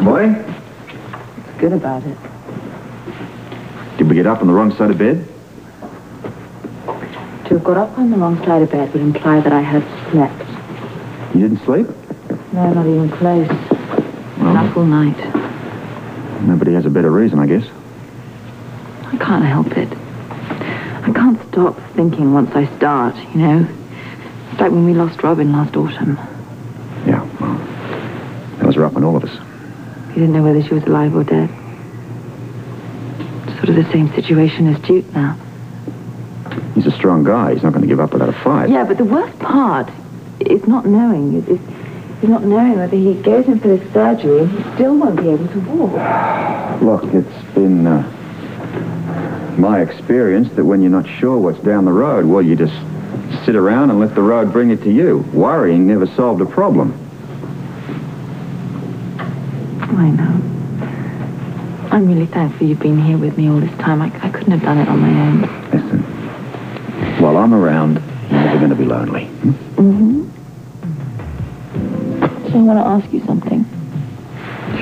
Boy? What's good about it? Did we get up on the wrong side of bed? To have got up on the wrong side of bed would imply that I had slept. You didn't sleep? No, not even close. Well, Up all night. Nobody has a better reason, I guess. I can't help it. I can't stop thinking once I start, you know? It's like when we lost Robin last autumn. Yeah, well, that was rough on all of us. You didn't know whether she was alive or dead. It's sort of the same situation as Duke now. He's a strong guy. He's not going to give up without a fight. Yeah, but the worst part is not knowing. Is not knowing whether he goes in for this surgery and he still won't be able to walk. Look, it's been my experience that when you're not sure what's down the road, well, you just sit around and let the road bring it to you. Worrying never solved a problem. I know. I'm really thankful you've been here with me all this time. I couldn't have done it on my own. Listen, while I'm around, you're never going to be lonely. Mm-hmm. So I want to ask you something.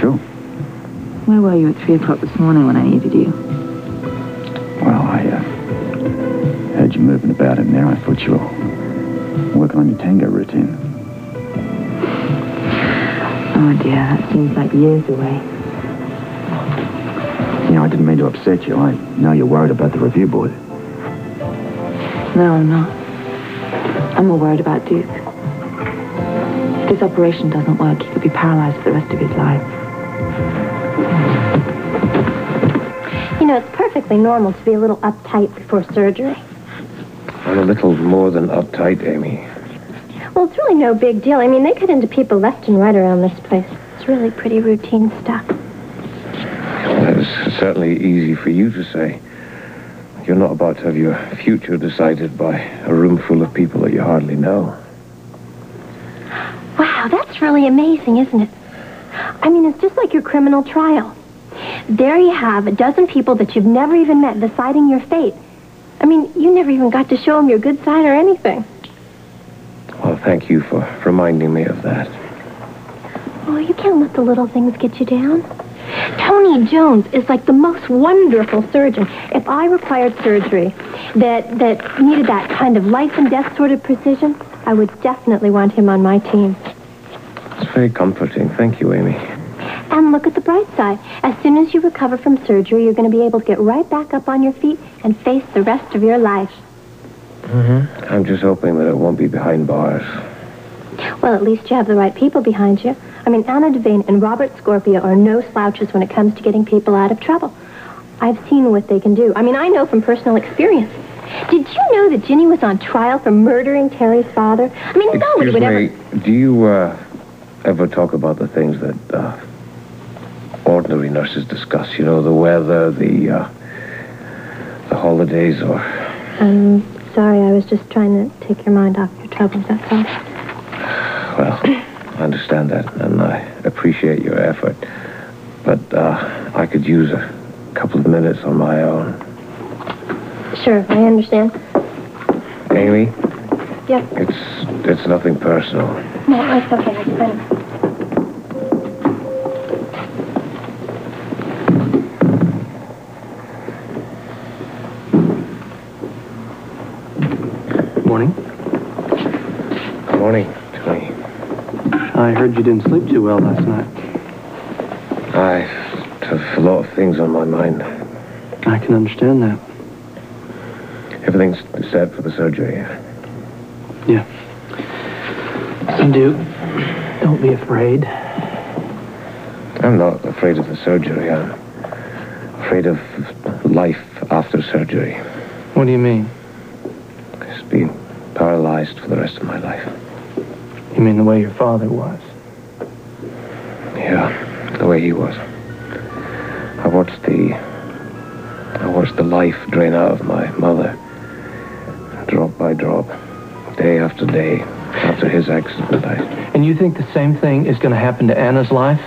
Sure. Where were you at 3 o'clock this morning when I needed you? Well, I heard you moving about in there. I thought you were working on your tango routine. Oh, dear, that seems like years away. You know, I didn't mean to upset you. I know you're worried about the review board. No, I'm not. I'm more worried about Duke. If this operation doesn't work, he could be paralyzed for the rest of his life. You know, it's perfectly normal to be a little uptight before surgery. I'm a little more than uptight, Amy. Well, it's really no big deal. I mean, they cut into people left and right around this place. It's really pretty routine stuff. Well, it's certainly easy for you to say. You're not about to have your future decided by a room full of people that you hardly know. Wow, that's really amazing, isn't it? I mean, it's just like your criminal trial. There you have a dozen people that you've never even met deciding your fate. I mean, you never even got to show them your good side or anything. Well, thank you for reminding me of that. Oh, you can't let the little things get you down. Tony Jones is like the most wonderful surgeon. If I required surgery that needed that kind of life and death sort of precision, I would definitely want him on my team. It's very comforting. Thank you, Amy. And look at the bright side. As soon as you recover from surgery, you're going to be able to get right back up on your feet and face the rest of your life. Mm-hmm. I'm just hoping that it won't be behind bars. Well, at least you have the right people behind you. I mean, Anna Devane and Robert Scorpio are no slouches when it comes to getting people out of trouble. I've seen what they can do. I mean, I know from personal experience. Did you know that Ginny was on trial for murdering Terry's father? I mean, nobody would ever... Do you ever talk about the things that ordinary nurses discuss? You know, the weather, the holidays, or... I'm sorry, I was just trying to take your mind off your troubles, that's all. Well, I understand that, and I appreciate your effort. But I could use a couple of minutes on my own. Sure, I understand. Amy? Yep. It's nothing personal. No, it's okay, it's fine. Morning. Morning, Tony. I heard you didn't sleep too well last night. I have a lot of things on my mind. I can understand that. Everything's set for the surgery. Yeah. So, Duke, don't be afraid. I'm not afraid of the surgery. I'm afraid of life after surgery. What do you mean? Just being paralyzed for the rest of my life. You mean the way your father was? Yeah, the way he was. I watched the life drain out of my mother, drop by drop, day after day, after his accident. And you think the same thing is going to happen to Anna's life?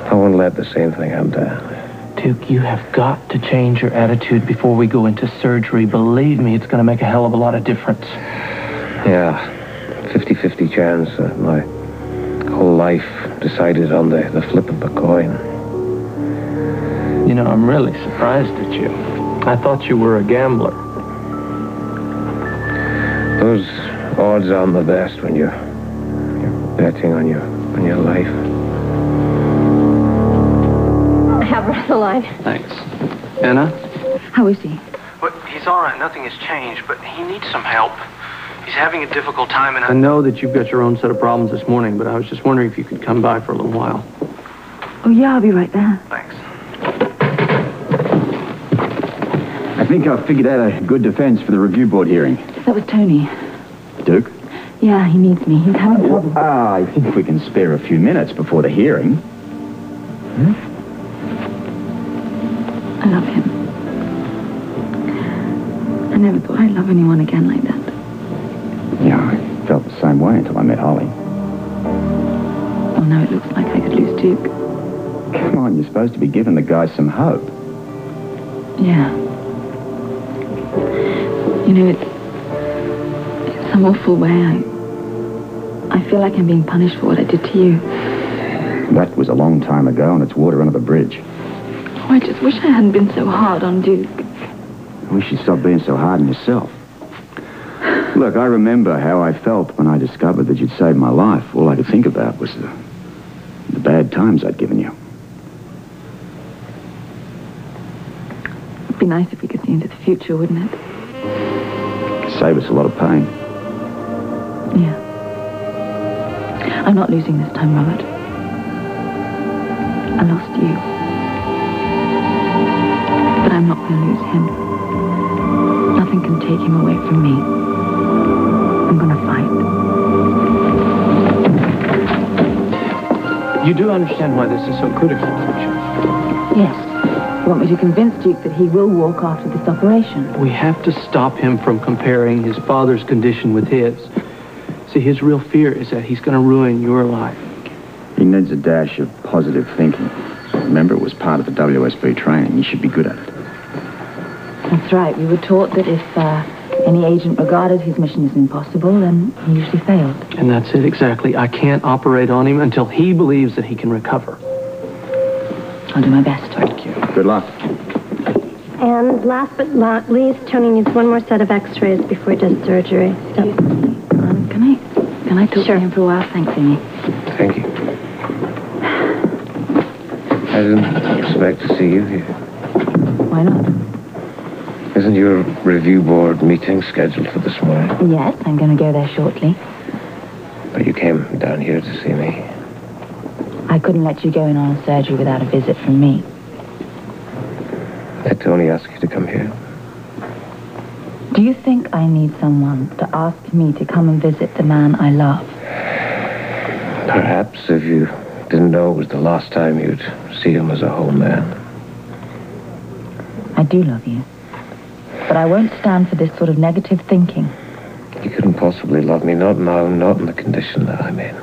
I won't let the same thing happen to Anna. Duke, you have got to change your attitude before we go into surgery. Believe me, it's going to make a hell of a lot of difference. Yeah, 50-50 chance. My whole life decided on the flip of a coin. You know, I'm really surprised at you. I thought you were a gambler. Those odds aren't the best when you're betting on your life. I have Rosaline. Thanks. Anna? How is he? Well, he's all right. Nothing has changed, but he needs some help. He's having a difficult time, and I know that you've got your own set of problems this morning, but I was just wondering if you could come by for a little while. Oh, yeah, I'll be right there. Thanks. I think I've figured out a good defense for the review board hearing. That was Tony. Duke? Yeah, he needs me. He's having problems. I think we can spare a few minutes before the hearing. I love him. I never thought I'd love anyone again like that. Yeah, I felt the same way until I met Holly. Well, now it looks like I could lose Duke. Come on, you're supposed to be giving the guy some hope. Yeah. You know, it's some awful way. I feel like I'm being punished for what I did to you. That was a long time ago, and it's water under the bridge. Oh, I just wish I hadn't been so hard on Duke. I wish you'd stop being so hard on yourself. Look, I remember how I felt when I discovered that you'd saved my life. All I could think about was the bad times I'd given you. It'd be nice if we could see into the future, wouldn't it? Save us a lot of pain. Yeah. I'm not losing this time, Robert. I lost you. But I'm not going to lose him. Nothing can take him away from me. I'm going to fight. You do understand why this is so critical, don't you? Yes. You want me to convince Duke that he will walk after this operation? We have to stop him from comparing his father's condition with his. See, his real fear is that he's going to ruin your life. He needs a dash of positive thinking. Remember, it was part of the WSB training. You should be good at it. That's right. We were taught that if any agent regarded his mission as impossible, then he usually failed. And that's it, exactly. I can't operate on him until he believes that he can recover. I'll do my best. Thank you. Good luck. And last but not least, Tony needs one more set of x-rays before he does surgery. So. Can I talk to him for a while? Thanks, Amy. Thank you. I didn't expect to see you here. Why not? Isn't your review board meeting scheduled for this morning? Yes, I'm going to go there shortly. But you came down here to see me. I couldn't let you go in on a surgery without a visit from me. Did Tony ask you to come here? Do you think I need someone to ask me to come and visit the man I love? Perhaps if you didn't know it was the last time you'd see him as a whole man. I do love you. But I won't stand for this sort of negative thinking. You couldn't possibly love me, not now, not in the condition that I'm in.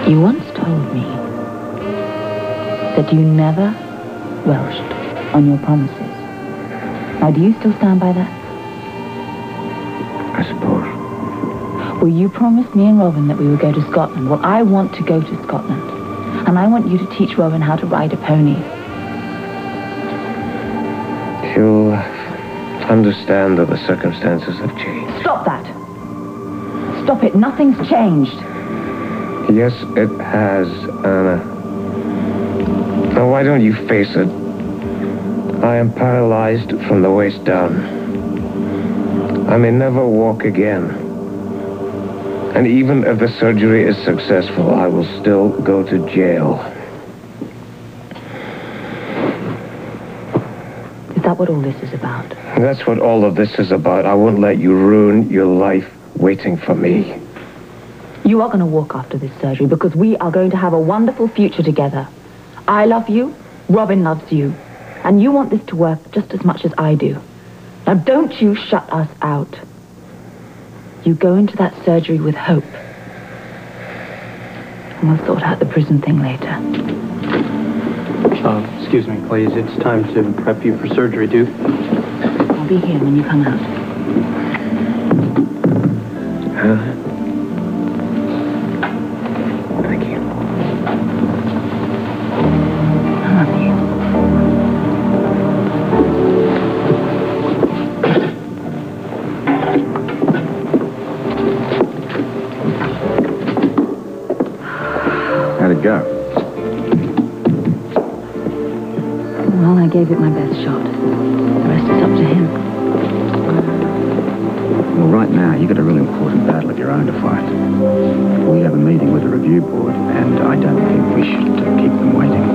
You once told me that you never welched on your promises. Now, do you still stand by that? I suppose. Well, you promised me and Robin that we would go to Scotland. Well, I want to go to Scotland. And I want you to teach Robin how to ride a pony. You'll understand that the circumstances have changed. Stop that! Stop it. Nothing's changed. Yes, it has, Anna. Now, why don't you face it? I am paralyzed from the waist down. I may never walk again. And even if the surgery is successful, I will still go to jail. Is that what all this is about? That's what all of this is about. I won't let you ruin your life waiting for me. You are going to walk after this surgery because we are going to have a wonderful future together. I love you. Robin loves you. And you want this to work just as much as I do. Now, don't you shut us out. You go into that surgery with hope. And we'll sort out the prison thing later. Excuse me, please. It's time to prep you for surgery, Duke. I'll be here when you come out. Well, I gave it my best shot. The rest is up to him. Well, right now, you've got a really important battle of your own to fight. We have a meeting with the review board, and I don't think we should keep them waiting.